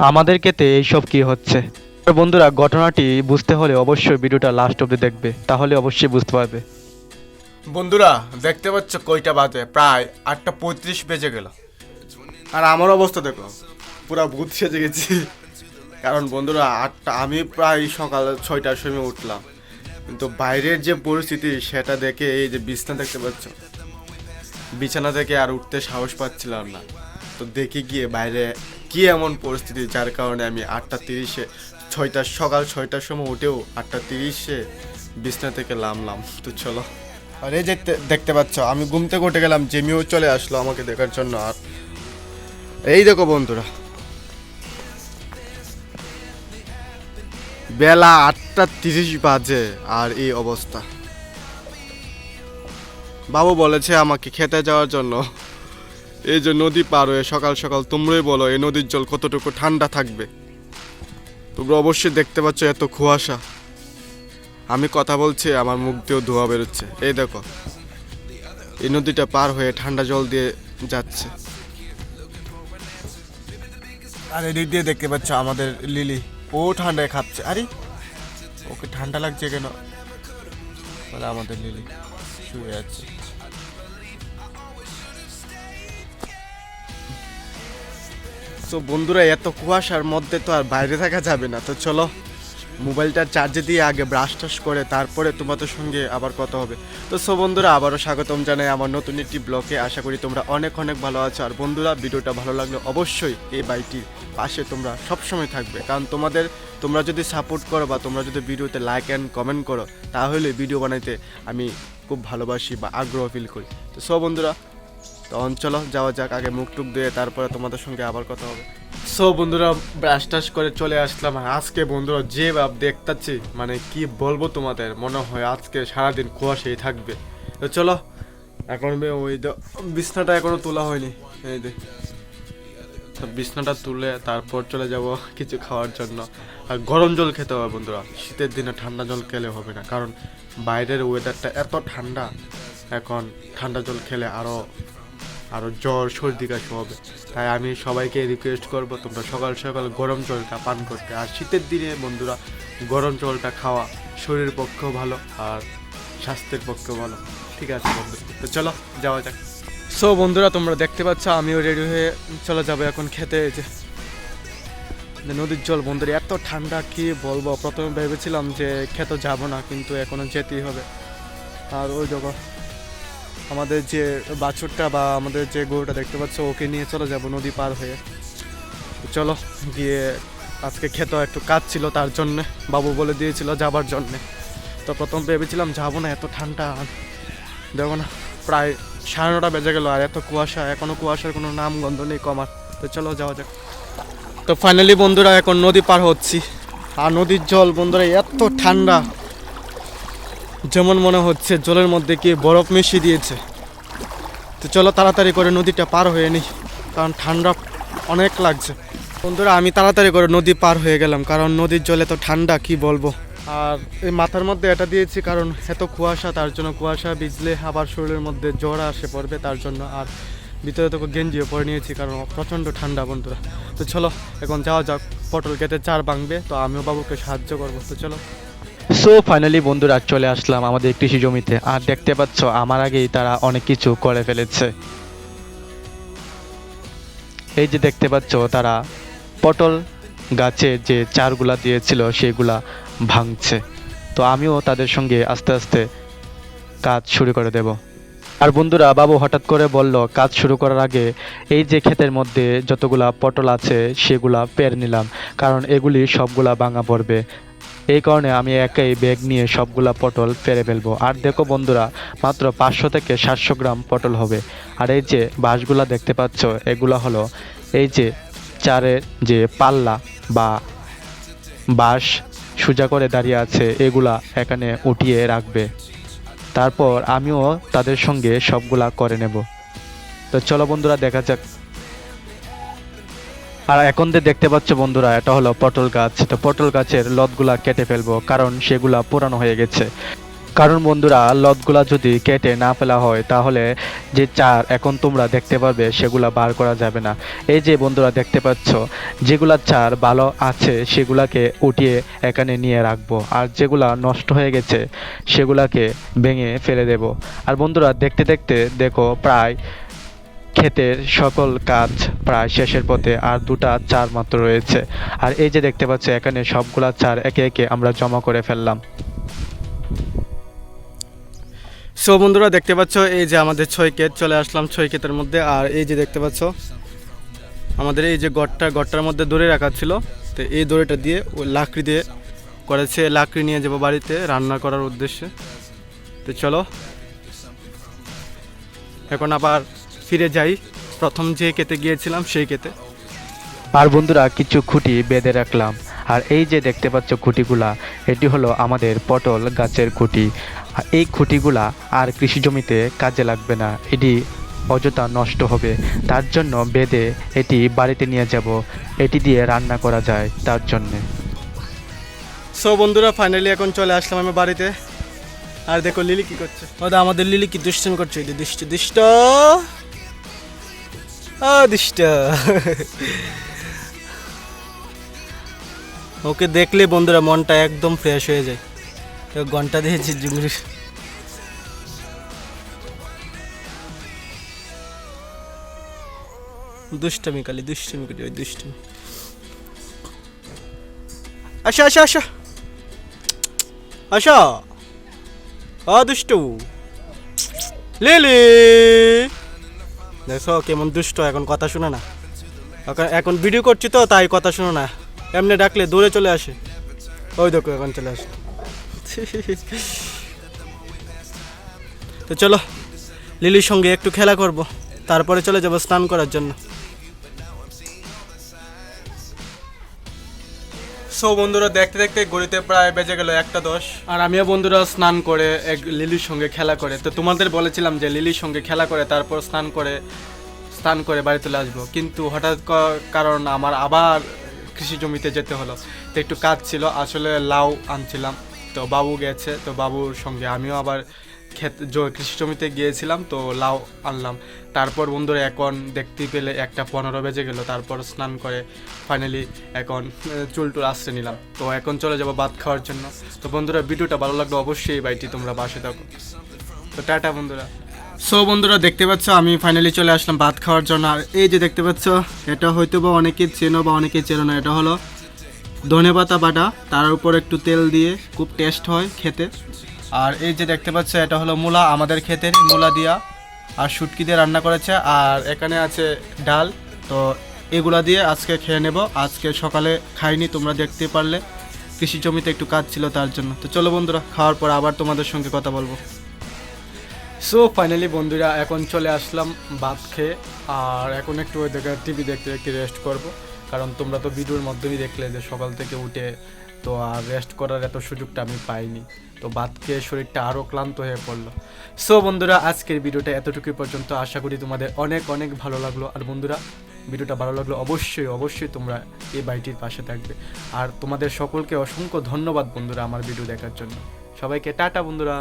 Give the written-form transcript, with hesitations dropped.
আমাদের ক্ষেত্রে এইসব কি হচ্ছে? তো বন্ধুরা, ঘটনাটি বুঝতে হলে অবশ্যই ভিডিওটা লাস্ট অবধি দেখবে, তাহলে অবশ্যই বুঝতে পারবে। বন্ধুরা দেখতে পাচ্ছ কয়টা বাজে, প্রায় 8:35 বেজে গেল। আর আমার অবস্থা দেখো, পুরা ভূত সেজে গেছি। কারণ বন্ধুরা আমি প্রায় সকাল 6টার সময় উঠলাম, কিন্তু বাইরের যে পরিস্থিতি সেটা দেখে এই যে বিছানা দেখতে পাচ্ছ, বিছানা থেকে আর উঠতে সাহস পাচ্ছিলাম না। তো দেখে গিয়ে বাইরে কি এমন পরিস্থিতি, যার কারণে আমি 8:30-এ সকাল 6টার সময় উঠেও 8:30-এ বিছানা থেকে নামলাম। তো চলো, আর এই যে দেখতে পাচ্ছ আমি ঘুম থেকে উঠে গেলাম, জেমিও চলে আসলো আমাকে দেখার জন্য। আর এই দেখো বন্ধুরা, বেলা 8:30 বাজে আর এই অবস্থা। বাবু বলেছে আমাকে খেতে যাওয়ার জন্য। এই যে নদী পার হয়ে সকাল সকাল, তোমরাই বলো এই নদীর জল কতটুকু ঠান্ডা থাকবে। তোমরা অবশ্যই দেখতে পাচ্ছ এত কুয়াশা, আমি কথা বলছি আমার মুখ দিয়েও ধোঁয়া বেরোচ্ছে। এই দেখো, এই নদীটা পার হয়ে ঠান্ডা জল দিয়ে যাচ্ছে। আর এদিক দিয়ে দেখতে পাচ্ছ আমাদের লিলি, ও ঠান্ডায় খাচ্ছে। আরে ওকে ঠান্ডা লাগছে কেন? বলে আমাদের লিলি শুয়ে আছে। তো বন্ধুরা, এত কুয়াশার মধ্যে তো আর বাইরে থাকা যাবে না। তো চলো মোবাইলটা চার্জে দিয়ে আগে ব্রাশ টাশ করে তারপরে তোমাদের সঙ্গে আবার কথা হবে। তো বন্ধুরা, আবারও স্বাগতম জানাই আমার নতুন একটি ব্লগে। আশা করি তোমরা অনেক অনেক ভালো আছো। আর বন্ধুরা, ভিডিওটা ভালো লাগলে অবশ্যই এই বাইটির পাশে তোমরা সবসময় থাকবে, কারণ তোমরা যদি সাপোর্ট করো বা তোমরা যদি ভিডিওতে লাইক অ্যান্ড কমেন্ট করো, তাহলে ভিডিও বানাইতে আমি খুব ভালোবাসি বা আগ্রহ ফিল করি। তো বন্ধুরা, তখন চলো যাওয়া যাক, আগে মুখ টুক দিয়ে তারপরে তোমাদের সঙ্গে আবার কথা হবে। বন্ধুরা, ব্রাশ টাশ করে চলে আসলাম। আর আজকে বন্ধুরা যে ভাব দেখতাছি, মানে কি বলবো তোমাদের, মনে হয় আজকে সারাদিন কুয়াশাই থাকবে। তো চলো, এখন ওই বিছনাটা এখনো তোলা হয়নি, এই যে বিছনাটা তুলে তারপর চলে যাব কিছু খাওয়ার জন্য। আর গরম জল খেতে হবে বন্ধুরা, শীতের দিনে ঠান্ডা জল খেলে হবে না, কারণ বাইরের ওয়েদারটা এত ঠান্ডা। এখন ঠান্ডা জল খেলে আরও জ্বর সর্দি কাশি হবে। তাই আমি সবাইকে রিকোয়েস্ট করব, তোমরা সকাল সকাল গরম জলটা পান করতে। আর শীতের দিনে বন্ধুরা গরম জলটা খাওয়া শরীরের পক্ষেও ভালো আর স্বাস্থ্যের পক্ষেও ভালো। ঠিক আছে বন্ধু, তো চলো যাওয়া যাক। বন্ধুরা, তোমরা দেখতে পাচ্ছ আমিও রেডি হয়ে চলে যাবো এখন খেতে। যে নদীর জল বন্ধুরা এত ঠান্ডা, কি বলবো। প্রথমে ভেবেছিলাম যে খেতে যাব না, কিন্তু এখনো যেতেই হবে। আর ওই দেখো আমাদের যে বাছুরটা বা আমাদের যে গরুটা দেখতে পাচ্ছ, ওকে নিয়ে চলে যাব নদী পার হয়ে। চলো গিয়ে, আজকে খেতে একটু কাজ ছিল, তার জন্যে বাবু বলে দিয়েছিল যাবার জন্যে। তো প্রথম ভেবেছিলাম যাবো না, এত ঠান্ডা। দেখো না, প্রায় 9:30 বেজে গেল আর এত কুয়াশা, এখনো কুয়াশার কোনো নাম গন্ধ নেই কমার। তো চলো যাওয়া যাক। তো ফাইনালি বন্ধুরা এখন নদী পার হচ্ছি। আর নদীর জল বন্ধুরা এত ঠান্ডা, যেমন মনে হচ্ছে জলের মধ্যে কি বরফ মিশিয়ে দিয়েছে। তো চলো তাড়াতাড়ি করে নদীটা পার হয়ে নিই, কারণ ঠান্ডা অনেক লাগছে। বন্ধুরা, আমি তাড়াতাড়ি করে নদী পার হয়ে গেলাম, কারণ নদীর জল এত ঠান্ডা কি বলবো। আর এই মাথার মধ্যে এটা দিয়েছি, কারণ এত কুয়াশা, তার জন্য কুয়াশা ভিজলে আবার শরীরের মধ্যে জ্বর আসে পড়বে, তার জন্য। আর ভিতরে তো গেঞ্জিও পরে নিয়েছি, কারণ প্রচণ্ড ঠান্ডা বন্ধুরা। তো চলো এখন যাওয়া যাক, পটল কেটে চার ভাঙবে, তো আমিও বাবুকে সাহায্য করবো। তো চলো। ফাইনালি বন্ধুরা চলে আসলাম আমাদের কৃষি জমিতে। আর দেখতে পাচ্ছ আমার আগেই তারা অনেক কিছু করে ফেলেছে। এই যে দেখতে পাচ্ছ তারা পটল গাছে যে চারগুলা দিয়েছিল সেগুলা ভাঙছে। তো আমিও তাদের সঙ্গে আস্তে আস্তে কাজ শুরু করে দেব। আর বন্ধুরা, বাবু হঠাৎ করে বলল কাজ শুরু করার আগে এই যে ক্ষেতের মধ্যে যতগুলা পটল আছে সেগুলা পেরে নিলাম, কারণ এগুলি সবগুলা ভাঙা পড়বে। এই কারণে আমি একাই ব্যাগ নিয়ে সবগুলা পটল পেরে ফেলবো। আর দেখো বন্ধুরা, মাত্র 500 থেকে 700 গ্রাম পটল হবে। আর এই যে বাঁশগুলা দেখতে পাচ্ছ, এগুলা হলো এই যে চারের যে পাল্লা বা বাঁশ সোজা করে দাঁড়িয়ে আছে, এগুলা এখানে উঠিয়ে রাখবে। তারপর আমিও তাদের সঙ্গে সবগুলা করে নেব। তো চলো বন্ধুরা দেখা যাক। আর এখন দেখতে পাচ্ছ বন্ধুরা, এটা হলো পটল গাছ। তো পটল গাছের লতগুলা কেটে ফেলবো, কারণ সেগুলা পুরানো হয়ে গেছে। কারণ বন্ধুরা লতগুলা যদি কেটে না ফেলা হয় তাহলে যে চার এখন তোমরা দেখতে পাবে সেগুলা বার করা যাবে না। এই যে বন্ধুরা দেখতে পাচ্ছ যেগুলা চার ভালো আছে সেগুলাকে উঠিয়ে এখানে নিয়ে রাখবো, আর যেগুলা নষ্ট হয়ে গেছে সেগুলাকে ভেঙে ফেলে দেব। আর বন্ধুরা দেখতে দেখতে দেখো প্রায় ক্ষেতের সকল কাজ প্রায় শেষের পথে, আর দুটা চার মাত্র রয়েছে। আর এই যে দেখতে পাচ্ছ এখানে সবগুলা চার একে একে আমরা জমা করে ফেললাম। সো বন্ধুরা দেখতে পাচ্ছ এই যে আমাদের 6 ক্ষেত চলে আসলাম 6 ক্ষেতের মধ্যে। আর এই যে দেখতে পাচ্ছ আমাদের এই যে গড়টার মধ্যে দড়ি রাখা ছিল, তো এই দড়িটা দিয়ে ওই লাকড়ি দিয়ে করেছে, লাকড়ি নিয়ে যাবো বাড়িতে রান্না করার উদ্দেশ্যে। তো চলো এখন আবার ফিরে যাই প্রথম যে ক্ষেতে গিয়েছিলাম সেই ক্ষেতে। আর বন্ধুরা কিছু খুঁটি বেঁধে রাখলাম। আর এই যে দেখতে পাচ্ছ খুঁটিগুলা, এটি হলো আমাদের পটল গাছের খুঁটি। আর এই খুঁটিগুলা আর কৃষি জমিতে কাজে লাগবে না, এটি অযথা নষ্ট হবে, তার জন্য বেঁধে এটি বাড়িতে নিয়ে যাব, এটি দিয়ে রান্না করা যায় তার জন্যে। সো বন্ধুরা ফাইনালি এখন চলে আসলাম আমি বাড়িতে। আর দেখো লিলি কি করছে, ওদা আমাদের লিলি কি দুষ্টুমি করছে, এই যে দুষ্ট দুষ্ট দুষ্ট। ওকে দেখলে বন্ধুরা মনটা একদম ফ্রেশ হয়ে যায়। তো ঘন্টা দিয়েছি জুঙ্গি। দুষ্টমি কালি দুষ্টমি করি, ওই দুষ্টমি। আসো আসো আসো আসো, দুষ্টু লিলি দেখো কেমন দুষ্ট, এখন কথা শুনে না। এখন ভিডিও করছি তো তাই কথা শুনো না, এমনি ডাকলে দৌড়ে চলে আসে। ওই দেখো এখন চলে আসে। তো চলো লিলির সঙ্গে একটু খেলা করব, তারপরে চলে যাব স্নান করার জন্য। সো বন্ধুরা দেখতে দেখতে ঘড়িতে প্রায় বেজে গেল 1:10। আর আমিও বন্ধুরা স্নান করে লিলির সঙ্গে খেলা করে, তো তোমাদের বলেছিলাম যে লিলির সঙ্গে খেলা করে তারপর স্নান করে বাড়ি চলে আসবো, কিন্তু হঠাৎ কারণ আমার আবার কৃষি জমিতে যেতে হলো। তো একটু কাজ ছিল, আসলে লাউ আনছিলাম, তো বাবু গেছে, তো বাবুর সঙ্গে আমিও আবার কৃষি জমিতে গিয়েছিলাম, তো লাউ আনলাম। তারপর বন্ধুরা এখন দেখতে পেলে 1:15 বেজে গেল, তারপর স্নান করে ফাইনালি এখন চুল আশ্রে নিলাম। তো এখন চলে যাব ভাত খাওয়ার জন্য। তো বন্ধুরা ভিডিওটা ভালো লাগলো অবশ্যই বাইটি তোমরা বাসে থাকো। তো টাটা বন্ধুরা। সো বন্ধুরা দেখতে পাচ্ছ আমি ফাইনালি চলে আসলাম ভাত খাওয়ার জন্য। আর এই যে দেখতে পাচ্ছ এটা হয়তো বা অনেকে চেনো বা অনেকে চেনো না, এটা হলো ধনেপাতা বাটা, তার উপর একটু তেল দিয়ে খুব টেস্ট হয় খেতে। আর এই যে দেখতে পাচ্ছ এটা হলো মূলা, আমাদের ক্ষেতের মূলা দিয়া আর শুটকি দিয়ে রান্না করেছে। আর এখানে আছে ডাল, তো এগুলা দিয়ে আজকে খেয়ে নেব। আজকে সকালে খাইনি, তোমরা দেখতে পারলে কৃষি জমিতে একটু কাজ ছিল তার জন্য। তো চলো বন্ধুরা খাওয়ার পর আবার তোমাদের সঙ্গে কথা বলবো। সো ফাইনালি বন্ধুরা এখন চলে আসলাম ভাত খেয়ে, আর এখন একটু ওই দেখে টিভি দেখতে দেখতে রেস্ট করব, কারণ তোমরা তো ভিডিওর মাধ্যমেই দেখলে যে সকাল থেকে উঠে তো আর রেস্ট করার এত সুযোগটা আমি পাইনি। তো ভাত খেয়ে শরীরটা আরও ক্লান্ত হয়ে পড়লো। সো বন্ধুরা আজকের ভিডিওটা এতটুকুই পর্যন্ত, আশা করি তোমাদের অনেক অনেক ভালো লাগলো। আর বন্ধুরা ভিডিওটা ভালো লাগলো অবশ্যই তোমরা এই বাড়িটির পাশে থাকবে। আর তোমাদের সকলকে অসংখ্য ধন্যবাদ বন্ধুরা আমার ভিডিও দেখার জন্য। সবাইকে টাটা বন্ধুরা।